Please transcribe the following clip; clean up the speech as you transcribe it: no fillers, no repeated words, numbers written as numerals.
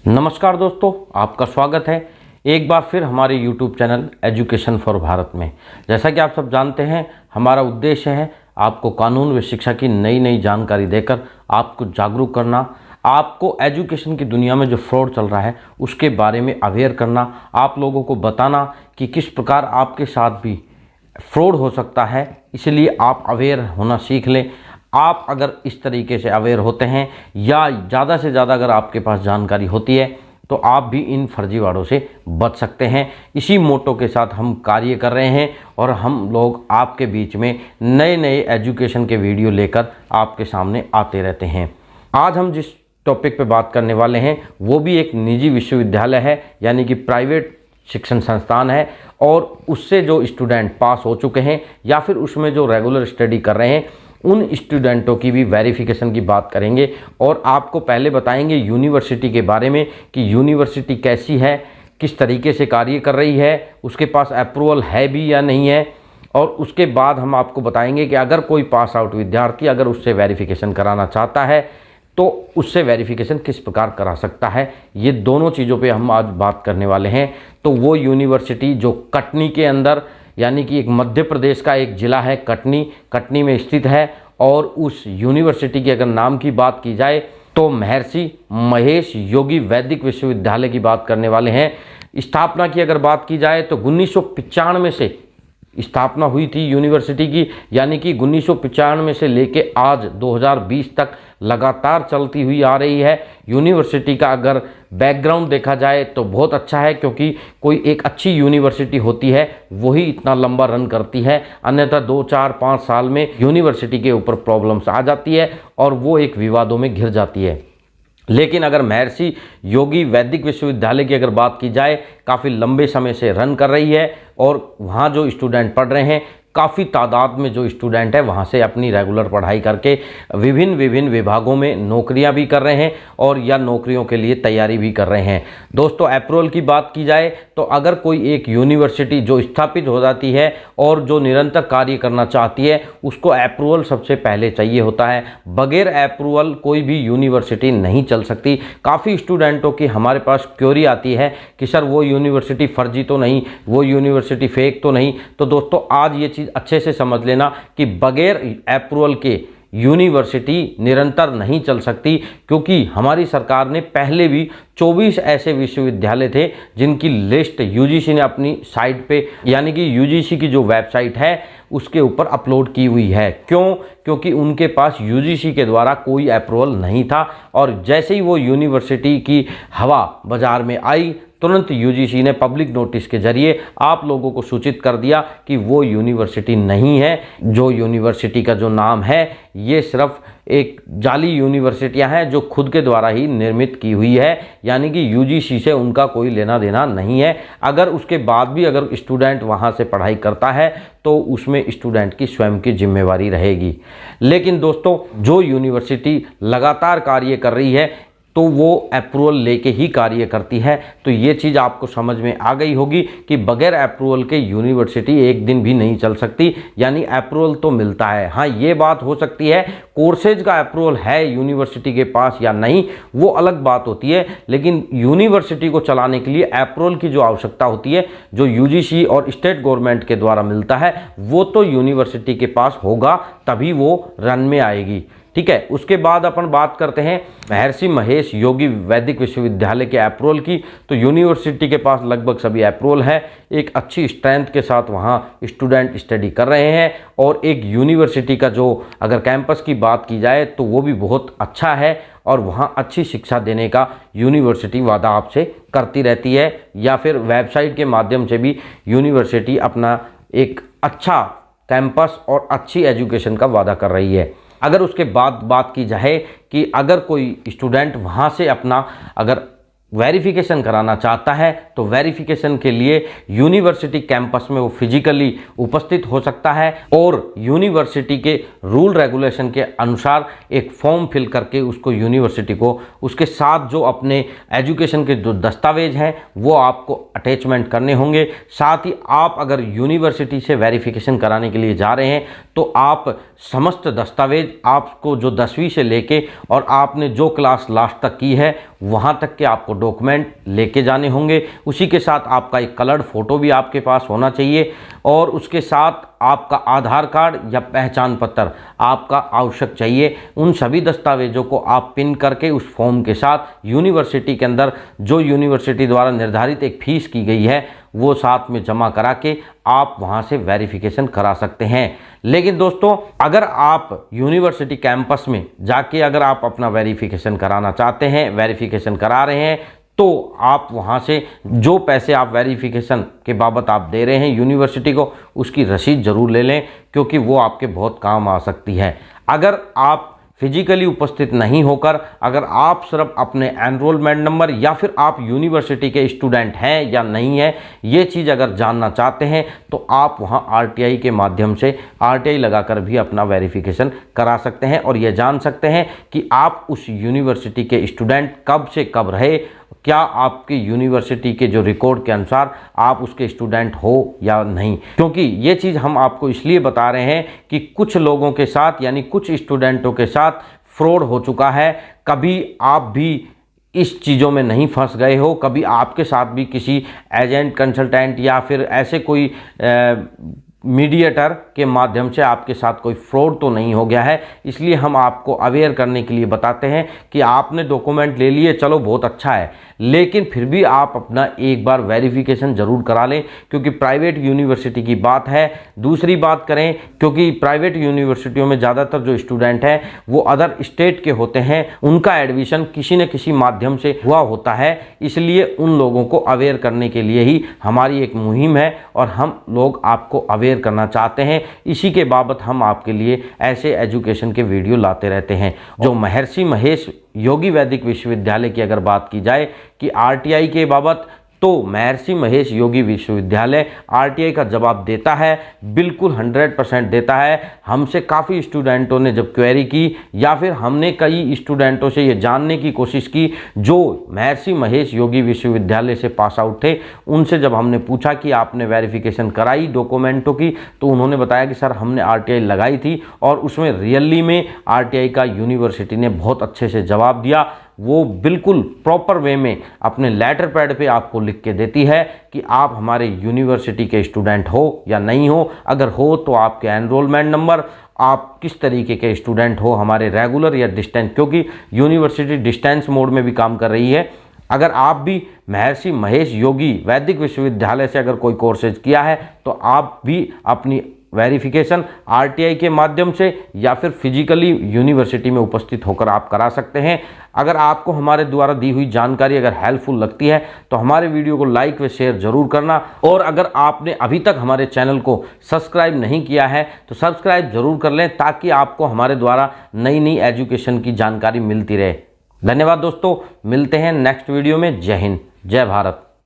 नमस्कार दोस्तों, आपका स्वागत है एक बार फिर हमारे YouTube channel education for Bharat में। जैसा कि आप सब जानते हैं, हमारा उद्देश्य है आपको कानून व शिक्षा की नई नई जानकारी देकर आपको जागरूक करना, आपको एजुकेशन की दुनिया में जो फ्रॉड चल रहा है उसके बारे में अवेयर करना, आप लोगों को बताना कि किस प्रकार आपके साथ भी फ्रॉड हो सकता है। इसलिए आप अवेयर होना सीख लें। आप अगर इस तरीके से अवेयर होते हैं या ज़्यादा से ज़्यादा अगर आपके पास जानकारी होती है तो आप भी इन फर्जीवाड़ों से बच सकते हैं। इसी मोटो के साथ हम कार्य कर रहे हैं और हम लोग आपके बीच में नए नए एजुकेशन के वीडियो लेकर आपके सामने आते रहते हैं। आज हम जिस टॉपिक पे बात करने वाले हैं वो भी एक निजी विश्वविद्यालय है, यानी कि प्राइवेट शिक्षण संस्थान है, और उससे जो स्टूडेंट पास हो चुके हैं या फिर उसमें जो रेगुलर स्टडी कर रहे हैं उन स्टूडेंटों की भी वेरिफिकेशन की बात करेंगे। और आपको पहले बताएंगे यूनिवर्सिटी के बारे में कि यूनिवर्सिटी कैसी है, किस तरीके से कार्य कर रही है, उसके पास अप्रूवल है भी या नहीं है। और उसके बाद हम आपको बताएंगे कि अगर कोई पास आउट विद्यार्थी अगर उससे वेरिफिकेशन कराना चाहता है तो उससे वेरिफिकेशन किस प्रकार करा सकता है। ये दोनों चीज़ों पे हम आज बात करने वाले हैं। तो वो यूनिवर्सिटी जो कटनी के अंदर, यानी कि एक मध्य प्रदेश का एक ज़िला है कटनी में स्थित है, और उस यूनिवर्सिटी के अगर नाम की बात की जाए तो महर्षि महेश योगी वैदिक विश्वविद्यालय की बात करने वाले हैं। स्थापना की अगर बात की जाए तो 1995 से स्थापना हुई थी यूनिवर्सिटी की, यानी कि 1995 से लेके आज 2020 तक लगातार चलती हुई आ रही है। यूनिवर्सिटी का अगर बैकग्राउंड देखा जाए तो बहुत अच्छा है, क्योंकि कोई एक अच्छी यूनिवर्सिटी होती है वही इतना लंबा रन करती है, अन्यथा 2, 4, 5 साल में यूनिवर्सिटी के ऊपर प्रॉब्लम्स आ जाती है और वो एक विवादों में घिर जाती है। लेकिन अगर महर्षि योगी वैदिक विश्वविद्यालय की अगर बात की जाए, काफ़ी लंबे समय से रन कर रही है और वहाँ जो स्टूडेंट पढ़ रहे हैं, काफ़ी तादाद में जो स्टूडेंट है वहाँ से अपनी रेगुलर पढ़ाई करके विभिन्न विभागों में नौकरियाँ भी कर रहे हैं और या नौकरियों के लिए तैयारी भी कर रहे हैं। दोस्तों, अप्रूवल की बात की जाए तो अगर कोई एक यूनिवर्सिटी जो स्थापित हो जाती है और जो निरंतर कार्य करना चाहती है उसको अप्रूवल सबसे पहले चाहिए होता है। बगैर अप्रूवल कोई भी यूनिवर्सिटी नहीं चल सकती। काफ़ी स्टूडेंटों की हमारे पास क्वेरी आती है कि सर वो यूनिवर्सिटी फर्जी तो नहीं, वो यूनिवर्सिटी फेक तो नहीं। तो दोस्तों, आज ये अच्छे से समझ लेना कि बगैर अप्रूवल के यूनिवर्सिटी निरंतर नहीं चल सकती, क्योंकि हमारी सरकार ने पहले भी 24 ऐसे विश्वविद्यालय थे जिनकी लिस्ट यूजीसी ने अपनी साइट पे, यानी कि यूजीसी की जो वेबसाइट है उसके ऊपर अपलोड की हुई है। क्यों? क्योंकि उनके पास यूजीसी के द्वारा कोई अप्रूवल नहीं था, और जैसे ही वो यूनिवर्सिटी की हवा बाजार में आई तुरंत यूजीसी ने पब्लिक नोटिस के जरिए आप लोगों को सूचित कर दिया कि वो यूनिवर्सिटी नहीं है। जो यूनिवर्सिटी का जो नाम है ये सिर्फ एक जाली यूनिवर्सिटियां हैं जो खुद के द्वारा ही निर्मित की हुई है, यानी कि यूजीसी से उनका कोई लेना देना नहीं है। अगर उसके बाद भी अगर स्टूडेंट वहां से पढ़ाई करता है तो उसमें स्टूडेंट की स्वयं की जिम्मेवारी रहेगी। लेकिन दोस्तों, जो यूनिवर्सिटी लगातार कार्य कर रही है तो वो अप्रूवल लेके ही कार्य करती है। तो ये चीज़ आपको समझ में आ गई होगी कि बगैर अप्रूवल के यूनिवर्सिटी एक दिन भी नहीं चल सकती, यानी अप्रूवल तो मिलता है। हाँ, ये बात हो सकती है कोर्सेज का अप्रूवल है यूनिवर्सिटी के पास या नहीं, वो अलग बात होती है, लेकिन यूनिवर्सिटी को चलाने के लिए अप्रूवल की जो आवश्यकता होती है, जो यूजीसी और स्टेट गवर्नमेंट के द्वारा मिलता है, वो तो यूनिवर्सिटी के पास होगा तभी वो रन में आएगी। ठीक है। उसके बाद अपन बात करते हैं महर्षि महेश योगी वैदिक विश्वविद्यालय के अप्रूवल की। तो यूनिवर्सिटी के पास लगभग सभी अप्रूवल है, एक अच्छी स्ट्रेंथ के साथ वहाँ स्टूडेंट स्टडी कर रहे हैं, और एक यूनिवर्सिटी का जो अगर कैंपस की बात की जाए तो वो भी बहुत अच्छा है, और वहाँ अच्छी शिक्षा देने का यूनिवर्सिटी वादा आपसे करती रहती है, या फिर वेबसाइट के माध्यम से भी यूनिवर्सिटी अपना एक अच्छा कैंपस और अच्छी एजुकेशन का वादा कर रही है। अगर उसके बाद बात की जाए कि अगर कोई स्टूडेंट वहाँ से अपना अगर वेरिफिकेशन कराना चाहता है तो वेरिफिकेशन के लिए यूनिवर्सिटी कैंपस में वो फिजिकली उपस्थित हो सकता है, और यूनिवर्सिटी के रूल रेगुलेशन के अनुसार एक फॉर्म फिल करके उसको यूनिवर्सिटी को उसके साथ जो अपने एजुकेशन के जो दस्तावेज हैं वो आपको अटैचमेंट करने होंगे। साथ ही आप अगर यूनिवर्सिटी से वेरिफिकेशन कराने के लिए जा रहे हैं तो आप समस्त दस्तावेज आपको जो 10वीं से लेके और आपने जो क्लास लास्ट तक की है वहाँ तक के आपको डॉक्यूमेंट लेके जाने होंगे। उसी के साथ आपका एक कलर्ड फ़ोटो भी आपके पास होना चाहिए और उसके साथ आपका आधार कार्ड या पहचान पत्र आपका आवश्यक चाहिए। उन सभी दस्तावेज़ों को आप पिन करके उस फॉर्म के साथ यूनिवर्सिटी के अंदर जो यूनिवर्सिटी द्वारा निर्धारित एक फ़ीस की गई है वो साथ में जमा करा के आप वहां से वेरिफिकेशन करा सकते हैं। लेकिन दोस्तों, अगर आप यूनिवर्सिटी कैंपस में जाके अगर आप अपना वेरिफिकेशन कराना चाहते हैं, वेरिफिकेशन करा रहे हैं, तो आप वहां से जो पैसे आप वेरिफिकेशन के बाबत आप दे रहे हैं यूनिवर्सिटी को, उसकी रसीद ज़रूर ले लें, क्योंकि वो आपके बहुत काम आ सकती है। अगर आप फिजिकली उपस्थित नहीं होकर, अगर आप सिर्फ अपने एनरोलमेंट नंबर या फिर आप यूनिवर्सिटी के स्टूडेंट हैं या नहीं हैं, ये चीज़ अगर जानना चाहते हैं, तो आप वहां आरटीआई के माध्यम से आरटीआई लगाकर भी अपना वेरिफिकेशन करा सकते हैं और ये जान सकते हैं कि आप उस यूनिवर्सिटी के स्टूडेंट कब से कब रहे, क्या आपकी यूनिवर्सिटी के जो रिकॉर्ड के अनुसार आप उसके स्टूडेंट हो या नहीं। क्योंकि ये चीज़ हम आपको इसलिए बता रहे हैं कि कुछ लोगों के साथ यानी कुछ स्टूडेंटों के साथ फ्रॉड हो चुका है। कभी आप भी इस चीज़ों में नहीं फंस गए हो, कभी आपके साथ भी किसी एजेंट, कंसल्टेंट या फिर ऐसे कोई मीडिएटर के माध्यम से आपके साथ कोई फ्रॉड तो नहीं हो गया है। इसलिए हम आपको अवेयर करने के लिए बताते हैं कि आपने डॉक्यूमेंट ले लिए, चलो बहुत अच्छा है, लेकिन फिर भी आप अपना एक बार वेरिफिकेशन ज़रूर करा लें, क्योंकि प्राइवेट यूनिवर्सिटी की बात है। दूसरी बात करें, क्योंकि प्राइवेट यूनिवर्सिटियों में ज़्यादातर जो स्टूडेंट हैं वो अदर स्टेट के होते हैं, उनका एडमिशन किसी न किसी माध्यम से हुआ होता है। इसलिए उन लोगों को अवेयर करने के लिए ही हमारी एक मुहिम है और हम लोग आपको अवेयर करना चाहते हैं। इसी के बाबत हम आपके लिए ऐसे एजुकेशन के वीडियो लाते रहते हैं। जो महर्षि महेश योगी वैदिक विश्वविद्यालय की अगर बात की जाए कि आरटीआई के बाबत, तो महर्षि महेश योगी विश्वविद्यालय आरटीआई का जवाब देता है, बिल्कुल 100% देता है। हमसे काफ़ी स्टूडेंटों ने जब क्वेरी की या फिर हमने कई स्टूडेंटों से ये जानने की कोशिश की जो महर्षि महेश योगी विश्वविद्यालय से पास आउट थे, उनसे जब हमने पूछा कि आपने वेरिफिकेशन कराई डॉक्यूमेंटों की, तो उन्होंने बताया कि सर हमने आरटीआई लगाई थी और उसमें रियली में आरटीआई का यूनिवर्सिटी ने बहुत अच्छे से जवाब दिया। वो बिल्कुल प्रॉपर वे में अपने लेटर पैड पे आपको लिख के देती है कि आप हमारे यूनिवर्सिटी के स्टूडेंट हो या नहीं हो। अगर हो तो आपके एनरोलमेंट नंबर, आप किस तरीके के स्टूडेंट हो, हमारे रेगुलर या डिस्टेंस, क्योंकि यूनिवर्सिटी डिस्टेंस मोड में भी काम कर रही है। अगर आप भी महर्षि महेश योगी वैदिक विश्वविद्यालय से अगर कोई कोर्सेज किया है, तो आप भी अपनी वेरिफिकेशन आरटीआई के माध्यम से या फिर फिजिकली यूनिवर्सिटी में उपस्थित होकर आप करा सकते हैं। अगर आपको हमारे द्वारा दी हुई जानकारी अगर हेल्पफुल लगती है तो हमारे वीडियो को लाइक व शेयर जरूर करना, और अगर आपने अभी तक हमारे चैनल को सब्सक्राइब नहीं किया है तो सब्सक्राइब जरूर कर लें, ताकि आपको हमारे द्वारा नई नई एजुकेशन की जानकारी मिलती रहे। धन्यवाद दोस्तों, मिलते हैं नेक्स्ट वीडियो में। जय हिंद, जय भारत।